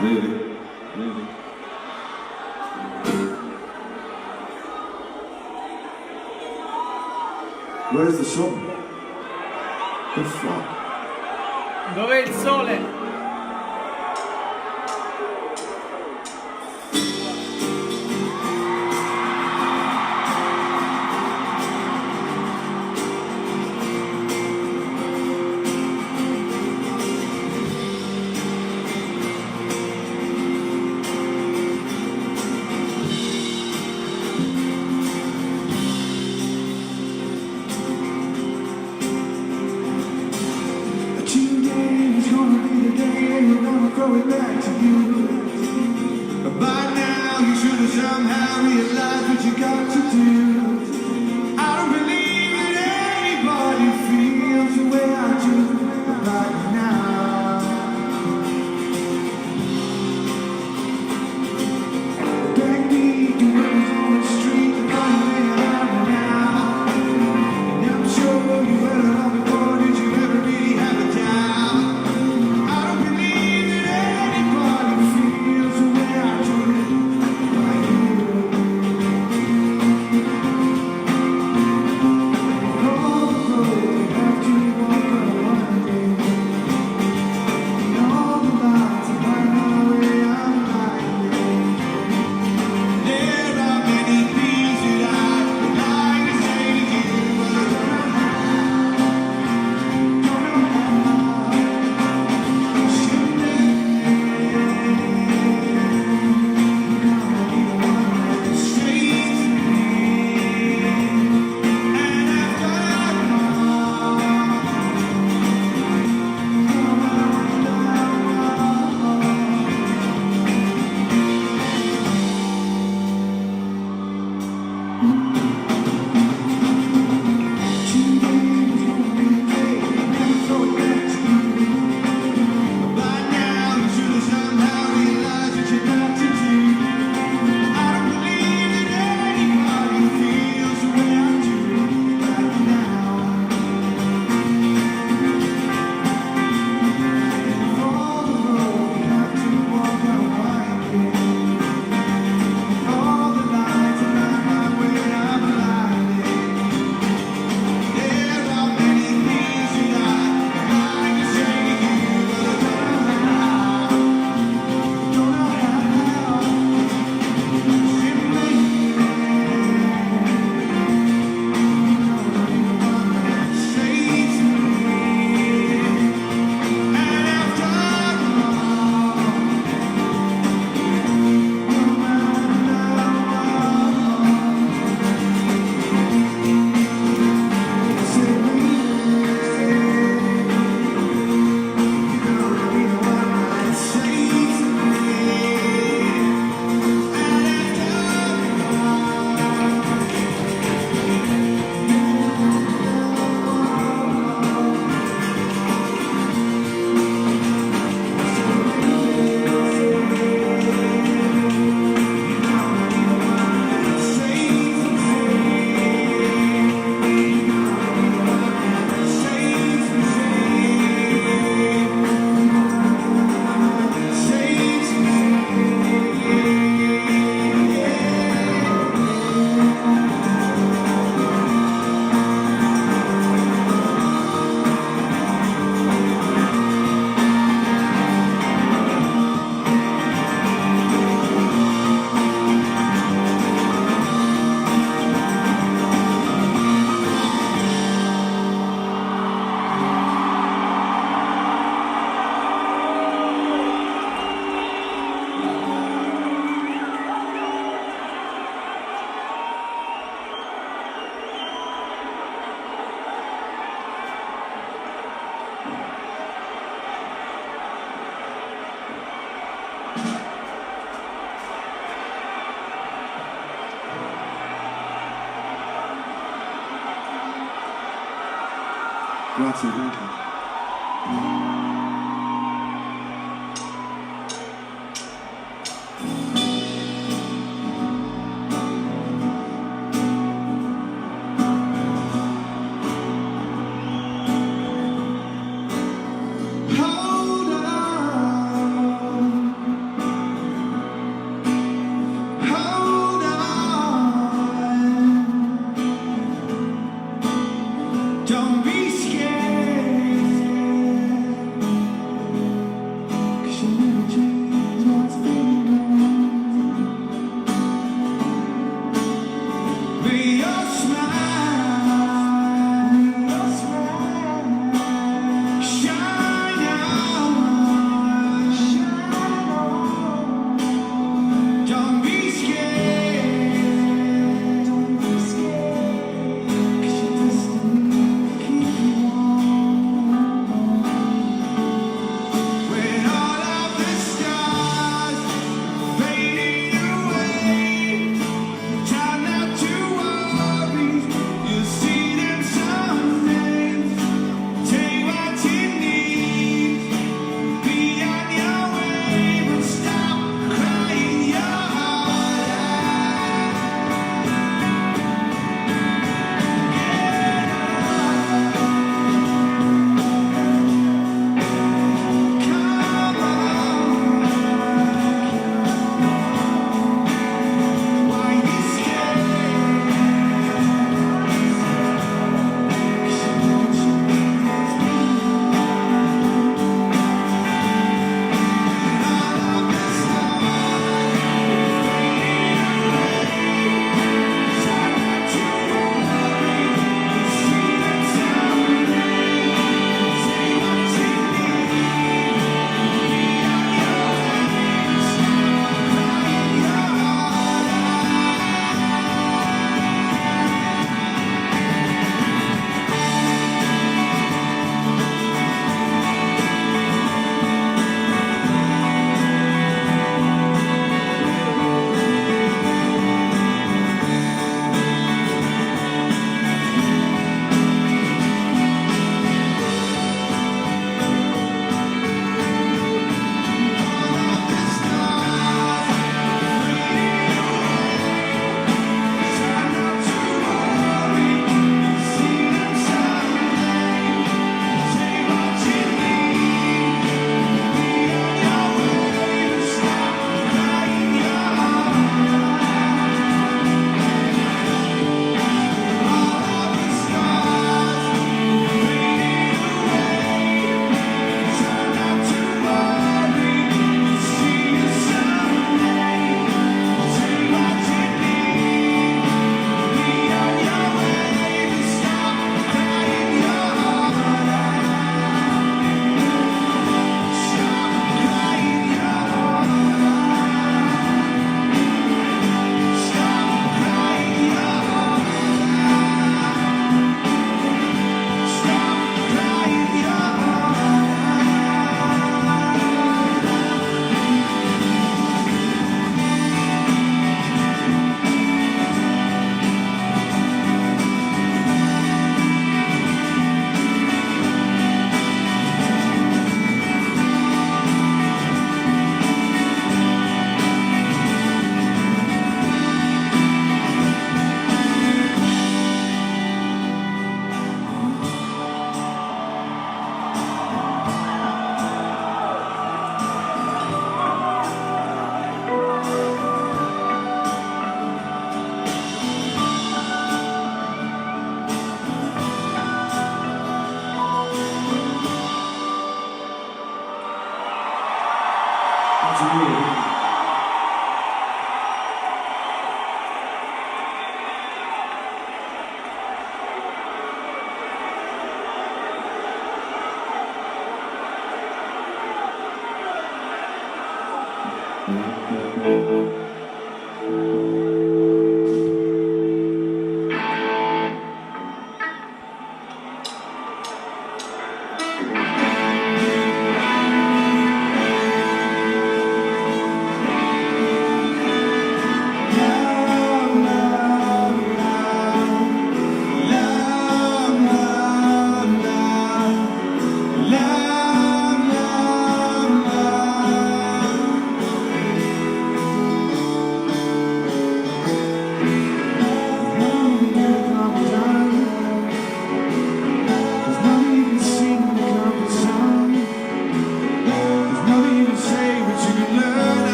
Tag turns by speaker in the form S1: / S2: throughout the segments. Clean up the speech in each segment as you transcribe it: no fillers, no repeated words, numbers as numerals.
S1: Really? Really? Where's the sun? The fuck?
S2: Dov'è il sole?
S1: Today's gonna be the day when I'ma throw it back to you. By now you should have somehow realized what you got to do. I don't believe that anybody feels the way I do right now. Backbeat, you runs on the street, the funny way I am now. And I'm sure you heard it all before, did you ever really have a doubt? I don't believe that anybody feels the way I do like you. All the road you have to walk on one day. And all the lights that light my way, I'm lying there. There are many things that I'd like to say to you, but I don't know how. By now you should have somehow realized what you got to do. I don't believe that anybody feels the way I do right now. And all the road you have to walk on winding. All the lights that light my way, I'm blinded. There are many things that I'd like to say to you, but I don't know how. Don't know how. Simply, you know what you wanna say to me. And after Grazie, grazie. Hold on. Don't be scared, 'cause you'll never change what's been wrong. May your smile shine on. Don't be scared, 'cause your destiny keep you warm. When all of the stars fading away, try not to worry, you'll see them someday. Take what you need, be on your way, but stop crying your heart out. Come on, why you scared? 'Cause you never change what's been wrong. All of the stars fading away, try not to worry, you'll see them someday. Take what you need, be on your way, stop crying your heart out.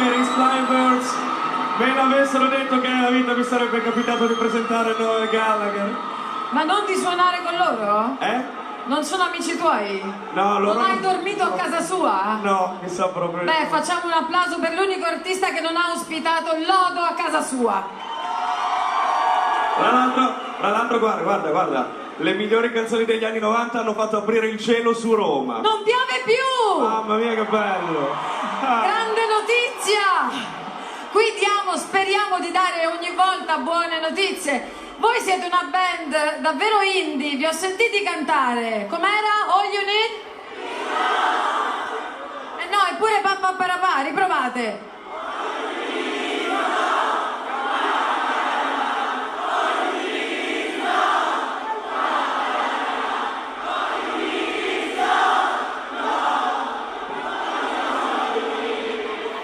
S3: Zuccheri, Flying Birds, me l'avessero detto che nella vita mi sarebbe capitato di presentare Noel Gallagher.
S4: Ma non di suonare con loro?
S3: Eh?
S4: Non sono amici tuoi?
S3: No, loro
S4: Non hai dormito a casa sua?
S3: No, mi sa proprio.
S4: Beh, facciamo un applauso per l'unico artista che non ha ospitato Lodo a casa sua.
S3: Tra l'altro, guarda, le migliori canzoni degli anni 90 hanno fatto aprire il cielo su Roma.
S4: Non piove più!
S3: Mamma mia che bello!
S4: Grande notizia! Qui speriamo di dare ogni volta buone notizie. Voi siete una band davvero indie, vi ho sentiti cantare. Com'era? All You Need? No, eppure Pappa Parapà, riprovate.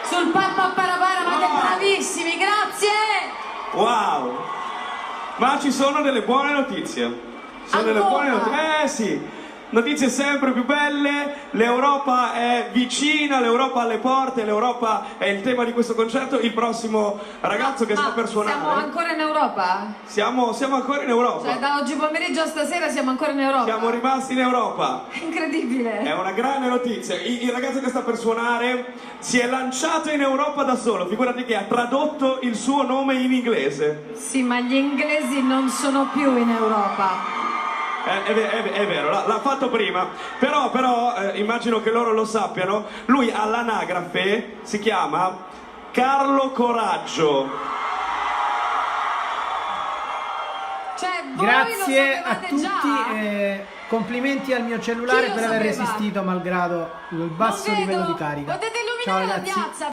S4: Sul Pappa Parapà eravate bravissimi, grazie!
S3: Wow! Ma ci sono delle buone notizie. Sono delle buone notizie. Sì, notizie sempre più belle. L'Europa è vicina, l'Europa alle porte, l'Europa è il tema di questo concerto. Il prossimo ragazzo che sta per suonare.
S4: Siamo ancora in Europa?
S3: Siamo ancora in Europa.
S4: Cioè da oggi pomeriggio a stasera siamo ancora in Europa?
S3: Siamo rimasti in Europa.
S4: Incredibile.
S3: È una grande notizia. Il ragazzo che sta per suonare si è lanciato in Europa da solo. Figurati che ha tradotto il suo nome in inglese.
S4: Sì, ma gli inglesi non sono più in Europa.
S3: È vero, l'ha fatto prima, però immagino che loro lo sappiano, lui all'anagrafe si chiama Carlo Coraggio.
S4: Cioè, voi
S2: Grazie
S4: lo
S2: a
S4: sapevate
S2: tutti
S4: già?
S2: e complimenti al mio cellulare
S4: Chi lo
S2: per aver
S4: sapeva?
S2: resistito malgrado il basso
S4: Non vedo.
S2: livello di carica.
S4: Potete
S2: Ciao
S4: illuminare la
S2: ragazzi.
S4: piazza.